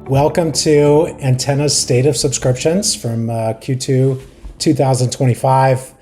Welcome to Antenna's State of Subscriptions from Q2 2025.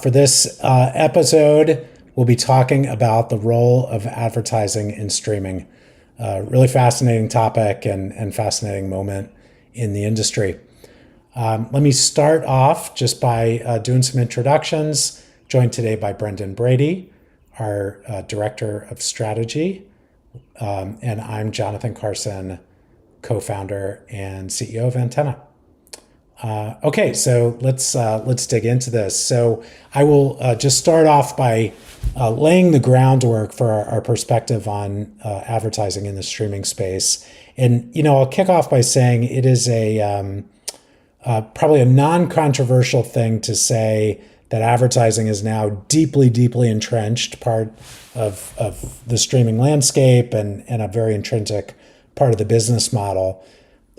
For this episode, we'll be talking about the role of advertising in streaming. Really fascinating topic and fascinating moment in the industry. Let me start off just by doing some introductions. Joined today by Brady, our Director of Strategy, and I'm Jonathan Carson, co-founder and CEO of Antenna. Okay, so let's dig into this. So I will just start off by laying the groundwork for our perspective on advertising in the streaming space. And I'll kick off by saying it is probably a non-controversial thing to say that advertising is now deeply, deeply entrenched part of the streaming landscape and a very intrinsic part of the business model.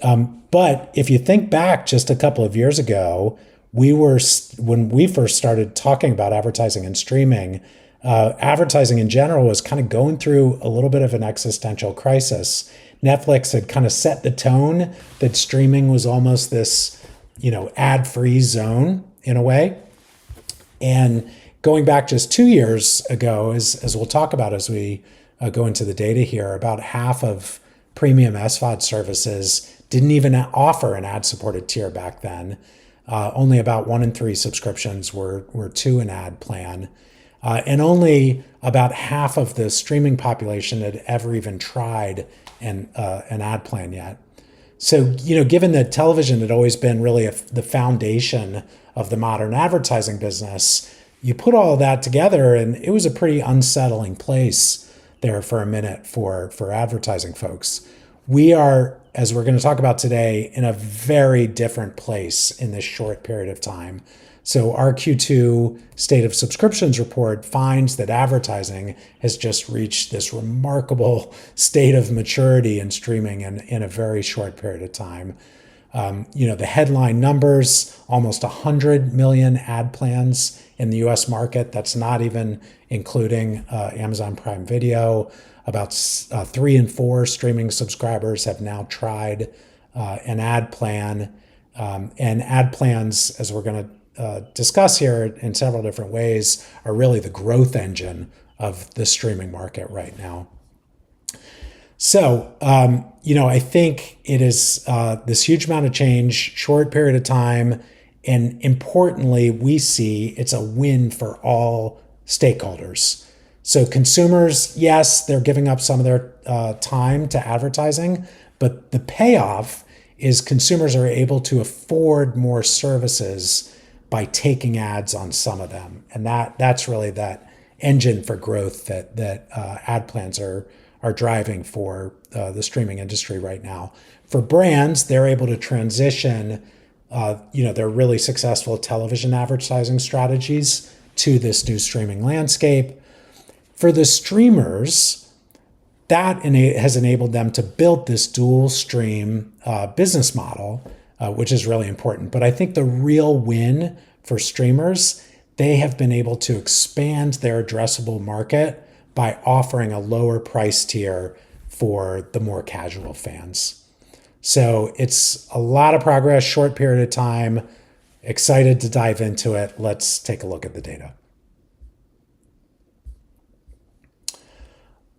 But if you think back just a couple of years ago, when we first started talking about advertising and streaming, advertising in general was kind of going through a little bit of an existential crisis. Netflix had kind of set the tone that streaming was almost this, ad-free zone in a way. And going back just 2 years ago, as we'll talk about as we go into the data here, about half of premium SVOD services didn't even offer an ad-supported tier back then. Only about 1 in 3 subscriptions were to an ad plan. And only about half of the streaming population had ever even tried an ad plan yet. So, given that television had always been really the foundation of the modern advertising business, you put all of that together and it was a pretty unsettling place there for a minute for advertising folks. We are, as we're going to talk about today, in a very different place in this short period of time. So our Q2 State of Subscriptions report finds that advertising has just reached this remarkable state of maturity in streaming in a very short period of time. The headline numbers, almost 100 million ad plans in the US market. That's not even including Amazon Prime Video. About 3 in 4 streaming subscribers have now tried an ad plan. And ad plans, as we're going to discuss here in several different ways, are really the growth engine of the streaming market right now. So, I think it is this huge amount of change, short period of time, and importantly, we see it's a win for all stakeholders. So consumers, yes, they're giving up some of their time to advertising, but the payoff is consumers are able to afford more services by taking ads on some of them. And that's really that engine for growth that ad plans are driving for the streaming industry right now. For brands, they're able to transition their really successful television advertising strategies to this new streaming landscape. For the streamers, that has enabled them to build this dual stream business model, which is really important. But I think the real win for streamers, they have been able to expand their addressable market by offering a lower price tier for the more casual fans. So it's a lot of progress, short period of time. Excited to dive into it. Let's take a look at the data.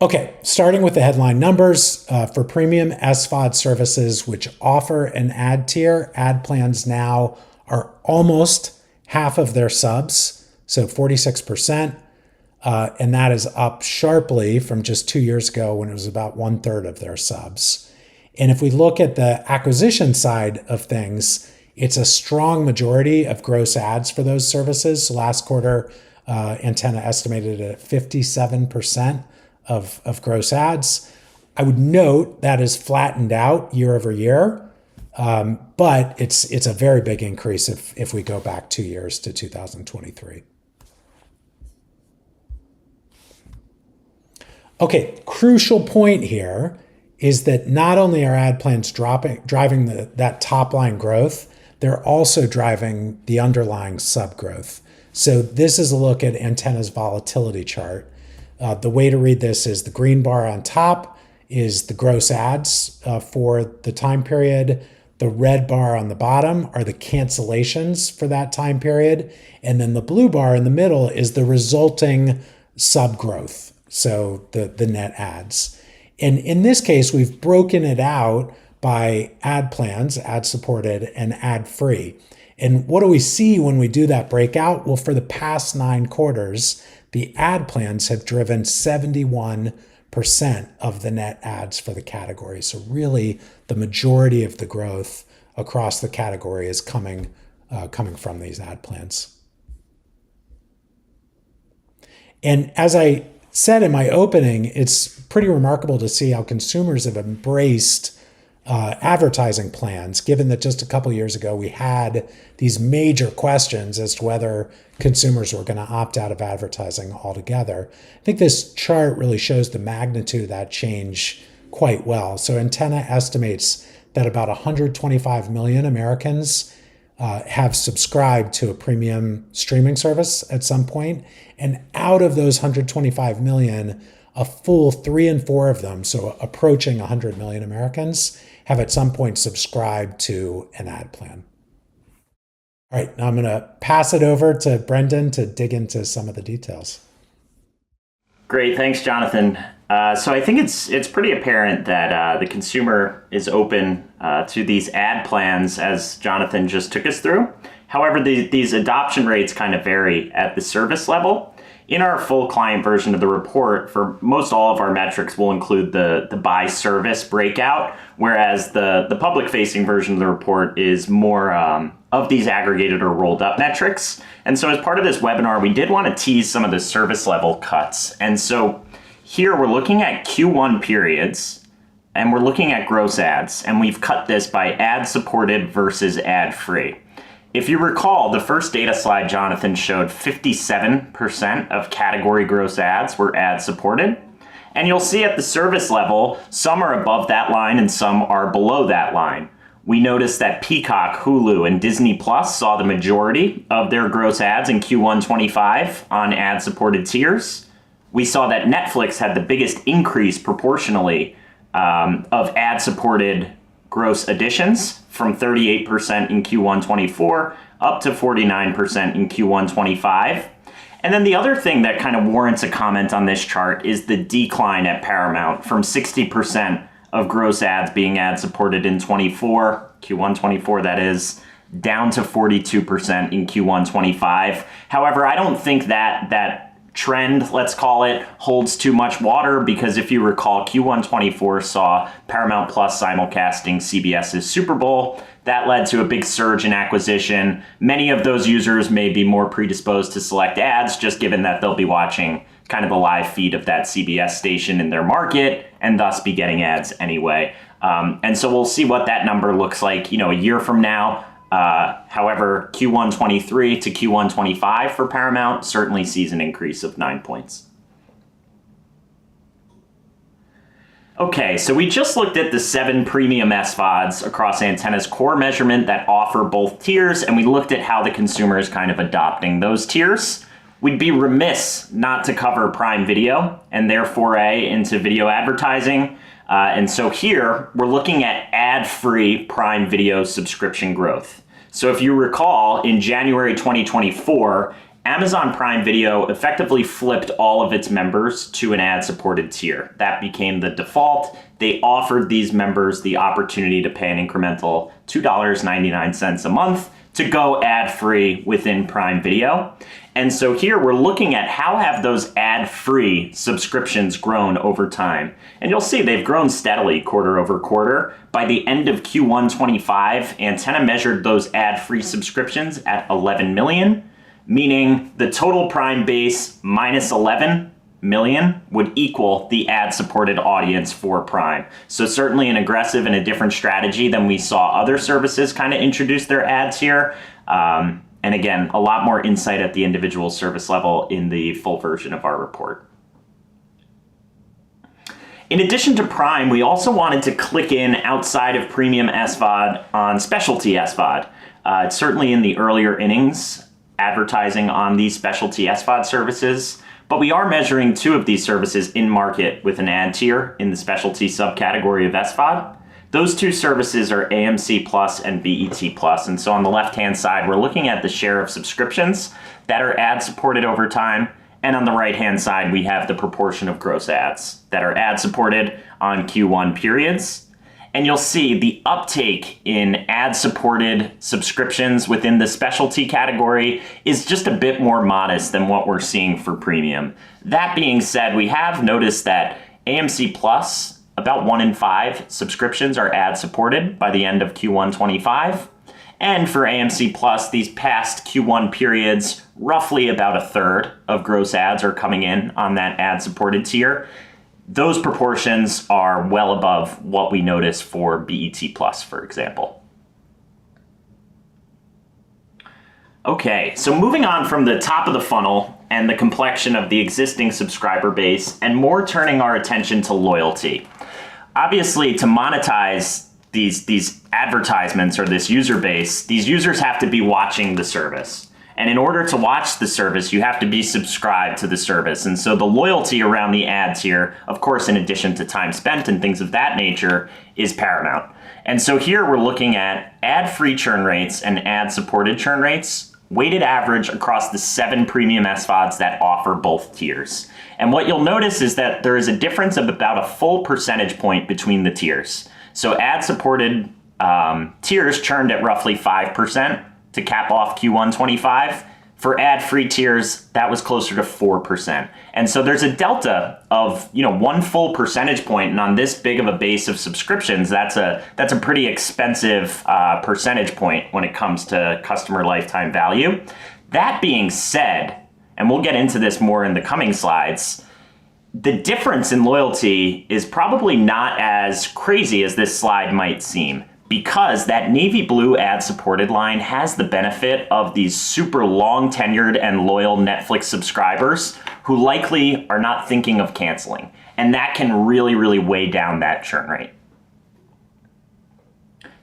Okay, starting with the headline numbers, for premium SVOD services which offer an ad tier, ad plans now are almost half of their subs, so 46%. And that is up sharply from just 2 years ago when it was about 1/3 of their subs. And if we look at the acquisition side of things, it's a strong majority of gross ads for those services. So last quarter, Antenna estimated it at 57% of gross ads. I would note that is flattened out year over year, but it's a very big increase if we go back 2 years to 2023. Okay, crucial point here is that not only are ad plans driving that top line growth, they're also driving the underlying sub growth. So this is a look at Antenna's volatility chart. The way to read this is the green bar on top is the gross ads for the time period. The red bar on the bottom are the cancellations for that time period. And then the blue bar in the middle is the resulting sub growth, so the net ads. And in this case, we've broken it out by ad plans, ad supported and ad free. And what do we see when we do that breakout? Well, for the past 9 quarters, the ad plans have driven 71% of the net ads for the category. So really, the majority of the growth across the category is coming from these ad plans. And as I said in my opening, it's pretty remarkable to see how consumers have embraced advertising plans, given that just a couple years ago we had these major questions as to whether consumers were going to opt out of advertising altogether. I think this chart really shows the magnitude of that change quite well. So Antenna estimates that about 125 million Americans have subscribed to a premium streaming service at some point. And out of those 125 million, a full 3 in 4 of them, so approaching 100 million Americans, have at some point subscribed to an ad plan. All right, now I'm going to pass it over to Brendan to dig into some of the details. Great, thanks, Jonathan. So I think it's pretty apparent that the consumer is open to these ad plans, as Jonathan just took us through. However, these adoption rates kind of vary at the service level. In our full client version of the report, for most all of our metrics, we'll include the by service breakout, whereas the public-facing version of the report is more of these aggregated or rolled up metrics. And so as part of this webinar, we did want to tease some of the service level cuts. And so here we're looking at Q1 periods, and we're looking at gross ads, and we've cut this by ad supported versus ad free. If you recall, the first data slide Jonathan showed 57% of category gross ads were ad supported. And you'll see at the service level, some are above that line and some are below that line. We noticed that Peacock, Hulu, and Disney Plus saw the majority of their gross ads in Q1 '25 on ad supported tiers. We saw that Netflix had the biggest increase proportionally of ad supported gross additions, from 38% in Q1 '24 up to 49% in Q1 '25. And then the other thing that kind of warrants a comment on this chart is the decline at Paramount, from 60% of gross ads being ad supported in Q1 '24 that is, down to 42% in Q1 '25. However, I don't think that trend, let's call it, holds too much water, because if you recall, Q1 '24 saw Paramount Plus simulcasting CBS's Super Bowl. That led to a big surge in acquisition. Many of those users may be more predisposed to select ads, just given that they'll be watching kind of a live feed of that CBS station in their market and thus be getting ads anyway. And so we'll see what that number looks like, a year from now. However, Q1 '23 to Q1 '25 for Paramount certainly sees an increase of 9 points. Okay, so we just looked at the 7 premium SVODs across Antenna's core measurement that offer both tiers, and we looked at how the consumer is kind of adopting those tiers. We'd be remiss not to cover Prime Video and their foray into video advertising. And so here we're looking at ad-free Prime Video subscription growth. So if you recall, in January 2024, Amazon Prime Video effectively flipped all of its members to an ad-supported tier. That became the default. They offered these members the opportunity to pay an incremental $2.99 a month to go ad-free within Prime Video. And so here we're looking at how have those ad-free subscriptions grown over time. And you'll see they've grown steadily quarter over quarter. By the end of Q1 '25, Antenna measured those ad-free subscriptions at 11 million, meaning the total Prime base minus 11 million would equal the ad-supported audience for Prime. So certainly an aggressive and a different strategy than we saw other services kind of introduce their ads here. And again, a lot more insight at the individual service level in the full version of our report. In addition to Prime, we also wanted to click in outside of premium SVOD on specialty SVOD. It's certainly in the earlier innings, advertising on these specialty SVOD services, But we are measuring 2 of these services in market with an ad tier in the specialty subcategory of SVOD. Those 2 services are AMC Plus and BET Plus. And so on the left-hand side, we're looking at the share of subscriptions that are ad-supported over time. And on the right-hand side, we have the proportion of gross ads that are ad-supported on Q1 periods. And you'll see the uptake in ad-supported subscriptions within the specialty category is just a bit more modest than what we're seeing for premium. That being said, we have noticed that AMC Plus, about 1 in 5 subscriptions are ad-supported by the end of Q1 '25. And for AMC Plus, these past Q1 periods, roughly about a third of gross ads are coming in on that ad-supported tier. Those proportions are well above what we notice for BET Plus, for example. Okay, so moving on from the top of the funnel and the complexion of the existing subscriber base, and more turning our attention to loyalty. Obviously, to monetize these advertisements or this user base, these users have to be watching the service. And in order to watch the service, you have to be subscribed to the service. And so the loyalty around the ads here, of course, in addition to time spent and things of that nature, is paramount. And so here we're looking at ad-free churn rates and ad-supported churn rates, weighted average across the 7 premium SVODs that offer both tiers. And what you'll notice is that there is a difference of about a full percentage point between the tiers. So ad-supported tiers churned at roughly 5%. To cap off Q1 '25. For ad-free tiers, that was closer to 4%. And so there's a delta of 1 full percentage point, and on this big of a base of subscriptions, that's a pretty expensive percentage point when it comes to customer lifetime value. That being said, and we'll get into this more in the coming slides, the difference in loyalty is probably not as crazy as this slide might seem, because that navy blue ad-supported line has the benefit of these super long tenured and loyal Netflix subscribers who likely are not thinking of canceling. And that can really, really weigh down that churn rate.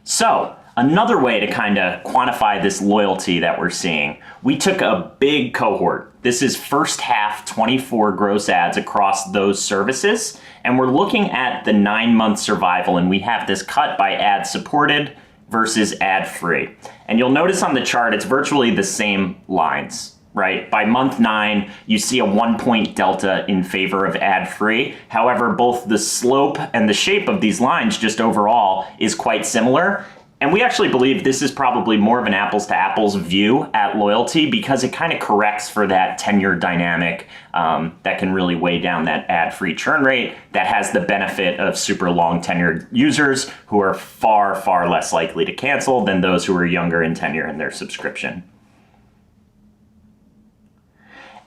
So another way to kind of quantify this loyalty that we're seeing, we took a big cohort. This is first half 24 gross ads across those services. And we're looking at the 9-month survival, and we have this cut by ad-supported versus ad-free. And you'll notice on the chart, it's virtually the same lines, right? By month 9, you see a 1-point delta in favor of ad-free. However, both the slope and the shape of these lines just overall is quite similar. And we actually believe this is probably more of an apples to apples view at loyalty, because it kind of corrects for that tenure dynamic that can really weigh down that ad-free churn rate that has the benefit of super long tenured users who are far, far less likely to cancel than those who are younger in tenure in their subscription.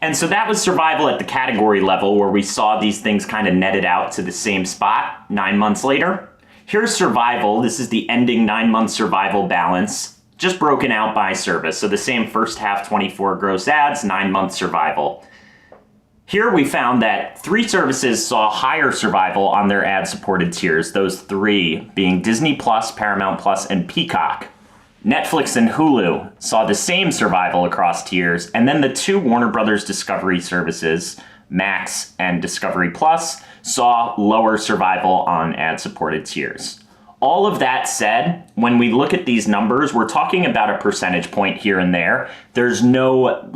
And so that was survival at the category level, where we saw these things kind of netted out to the same spot 9 months later. Here's survival. This is the ending 9-month survival balance, just broken out by service. So the same first half 24 gross ads, 9-month survival. Here we found that 3 services saw higher survival on their ad-supported tiers, those 3 being Disney Plus, Paramount Plus, and Peacock. Netflix and Hulu saw the same survival across tiers, and then the 2 Warner Brothers Discovery services, Max and Discovery Plus, saw lower survival on ad-supported tiers. All of that said, when we look at these numbers, we're talking about a percentage point here and there. There's no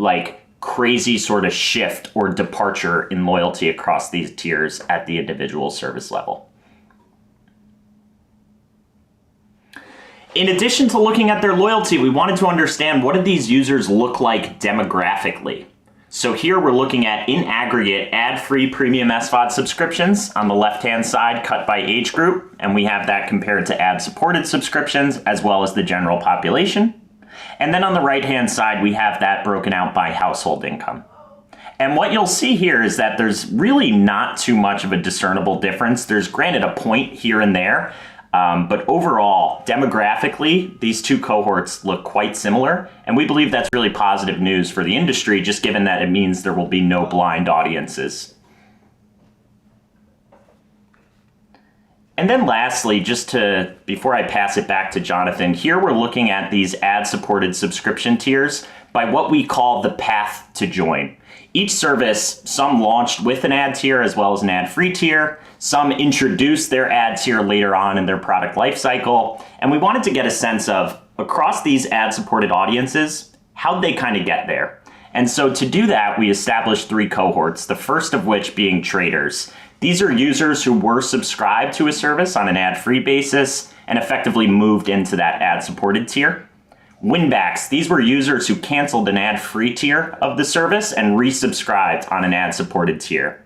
crazy sort of shift or departure in loyalty across these tiers at the individual service level. In addition to looking at their loyalty, we wanted to understand, what do these users look like demographically? So here we're looking at, in aggregate, ad-free premium SVOD subscriptions on the left-hand side, cut by age group, and we have that compared to ad-supported subscriptions as well as the general population. And then on the right-hand side, we have that broken out by household income. And what you'll see here is that there's really not too much of a discernible difference. There's granted a point here and there, but overall, demographically, these 2 cohorts look quite similar, and we believe that's really positive news for the industry, just given that it means there will be no blind audiences. And then lastly, before I pass it back to Jonathan, here we're looking at these ad-supported subscription tiers by what we call the path to join. Each service, some launched with an ad tier as well as an ad-free tier. Some introduced their ad tier later on in their product lifecycle. And we wanted to get a sense of, across these ad-supported audiences, how'd they kind of get there? And so to do that, we established 3 cohorts, the first of which being traders. These are users who were subscribed to a service on an ad-free basis and effectively moved into that ad-supported tier. Winbacks, these were users who canceled an ad-free tier of the service and resubscribed on an ad-supported tier.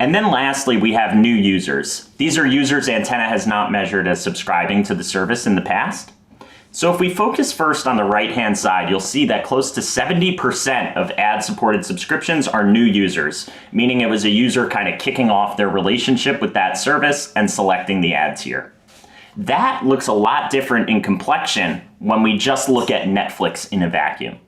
And then lastly, we have new users. These are users Antenna has not measured as subscribing to the service in the past. So if we focus first on the right-hand side, you'll see that close to 70% of ad-supported subscriptions are new users, meaning it was a user kind of kicking off their relationship with that service and selecting the ad tier. That looks a lot different in complexion when we just look at Netflix in a vacuum.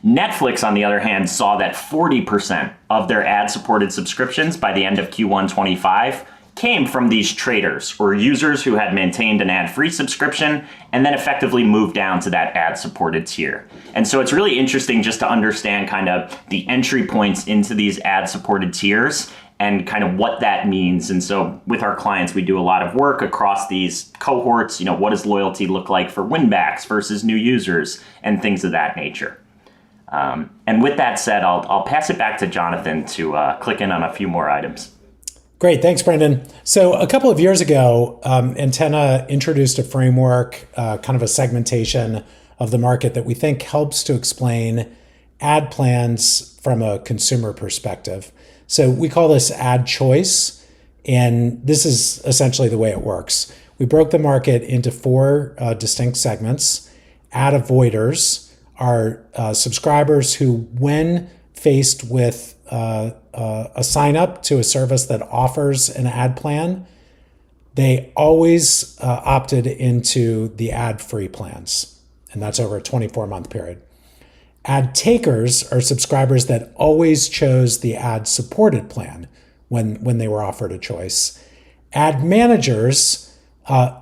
Netflix, on the other hand, saw that 40% of their ad-supported subscriptions by the end of Q1'25 came from these traders, or users who had maintained an ad-free subscription and then effectively moved down to that ad-supported tier. And so it's really interesting just to understand kind of the entry points into these ad-supported tiers and kind of what that means. And so with our clients, we do a lot of work across these cohorts. What does loyalty look like for winbacks versus new users and things of that nature. And with that said, I'll pass it back to Jonathan to click in on a few more items. Great. Thanks, Brendan. So a couple of years ago, Antenna introduced a framework, kind of a segmentation of the market that we think helps to explain ad plans from a consumer perspective. So we call this ad choice, and this is essentially the way it works. We broke the market into 4 distinct segments. Ad avoiders are subscribers who, when faced with a sign up to a service that offers an ad plan, they always opted into the ad-free plans, and that's over a 24-month period. Ad takers are subscribers that always chose the ad-supported plan when they were offered a choice. Ad managers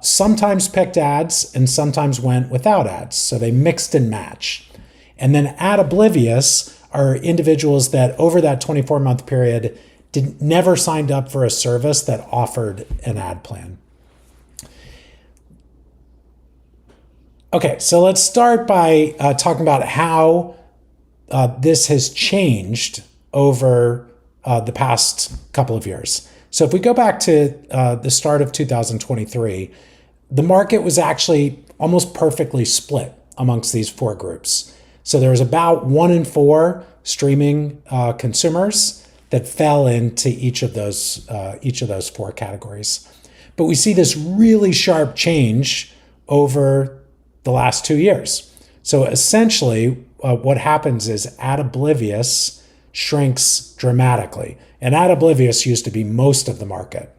sometimes picked ads and sometimes went without ads, so they mixed and matched. And then ad oblivious are individuals that over that 24-month period never signed up for a service that offered an ad plan. Okay, so let's start by talking about how this has changed over the past couple of years. So if we go back to the start of 2023, the market was actually almost perfectly split amongst these 4 groups. So there was about 1 in 4 streaming consumers that fell into each of those 4 categories. But we see this really sharp change over the last 2 years. So essentially, what happens is ad oblivious shrinks dramatically. And ad oblivious used to be most of the market.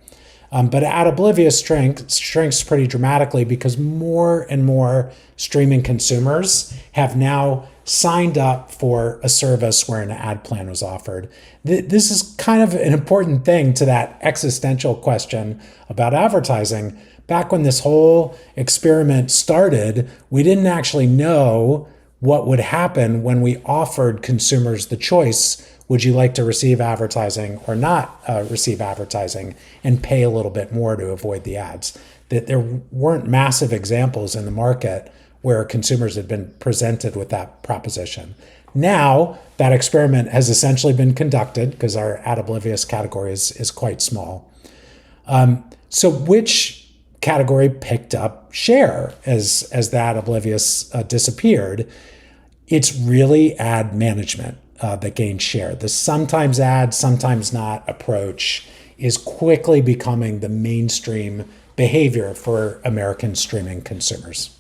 But ad oblivious shrinks pretty dramatically because more and more streaming consumers have now signed up for a service where an ad plan was offered. This is kind of an important thing to that existential question about advertising. Back when this whole experiment started, we didn't actually know what would happen when we offered consumers the choice. Would you like to receive advertising or not receive advertising and pay a little bit more to avoid the ads? That there weren't massive examples in the market where consumers had been presented with that proposition. Now that experiment has essentially been conducted because our ad oblivious category is quite small. So which category picked up share as that oblivious disappeared? It's really ad management that gained share. The sometimes ad, sometimes not approach is quickly becoming the mainstream behavior for American streaming consumers.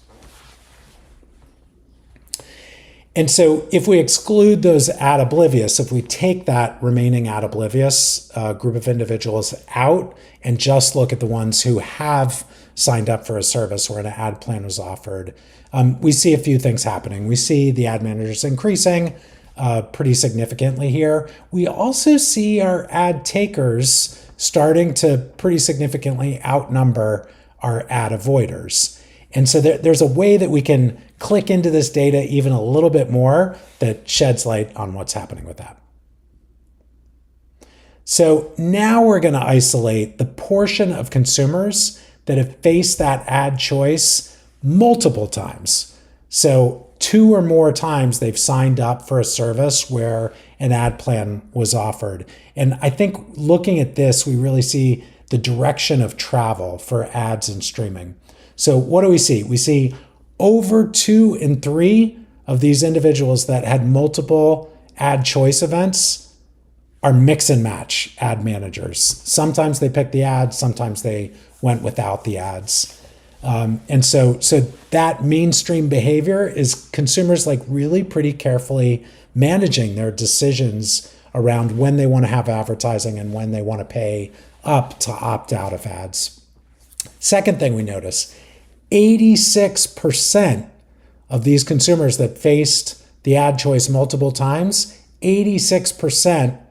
And so if we exclude those ad oblivious, if we take that remaining ad oblivious group of individuals out and just look at the ones who have signed up for a service where an ad plan was offered, we see a few things happening. We see the ad managers increasing pretty significantly here. We also see our ad takers starting to pretty significantly outnumber our ad avoiders. And so there's a way that we can click into this data even a little bit more that sheds light on what's happening with that. So now we're going to isolate the portion of consumers that have faced that ad choice multiple times. So 2 or more times they've signed up for a service where an ad plan was offered. And I think looking at this, we really see the direction of travel for ads and streaming. So what do we see? We see over 2 in 3 of these individuals that had multiple ad choice events are mix and match ad managers. Sometimes they pick the ads, sometimes they went without the ads. And so that mainstream behavior is consumers like really pretty carefully managing their decisions around when they want to have advertising and when they want to pay up to opt out of ads. Second thing we notice, 86% of these consumers that faced the ad choice multiple times, 86%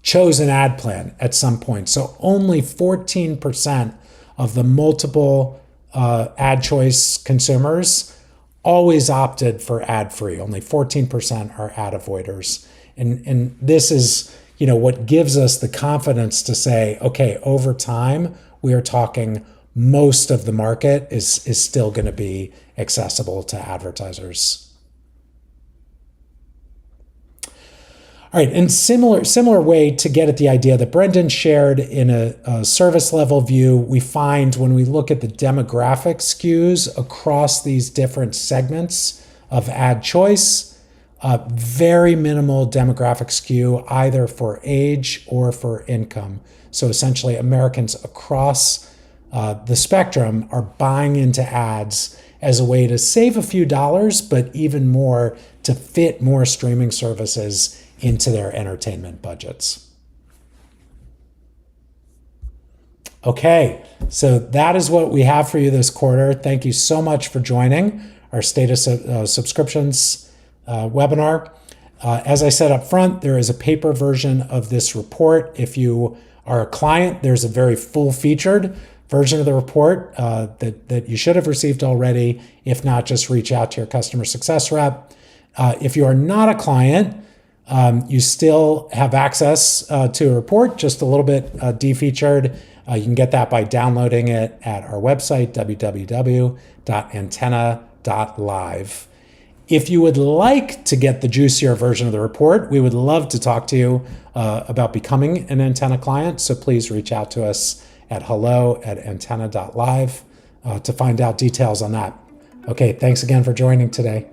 chose an ad plan at some point. So only 14% of the multiple ad choice consumers always opted for ad free. Only 14% are ad avoiders. And this is, what gives us the confidence to say, okay, over time, we are talking most of the market is still going to be accessible to advertisers. All right, and similar way to get at the idea that Brendan shared in a service level view, we find when we look at the demographic skews across these different segments of ad choice, very minimal demographic skew either for age or for income. So essentially Americans across the spectrum are buying into ads as a way to save a few dollars, but even more to fit more streaming services into their entertainment budgets. Okay, so that is what we have for you this quarter. Thank you so much for joining our status of subscriptions webinar. As I said up front, there is a paper version of this report. If you are a client, there's a very full-featured version of the report that you should have received already. If not, just reach out to your customer success rep. If you are not a client, you still have access to a report, just a little bit defeatured. You can get that by downloading it at our website, www.antenna.live. If you would like to get the juicier version of the report, we would love to talk to you about becoming an Antenna client. So please reach out to us at hello@antenna.live to find out details on that. Okay, thanks again for joining today.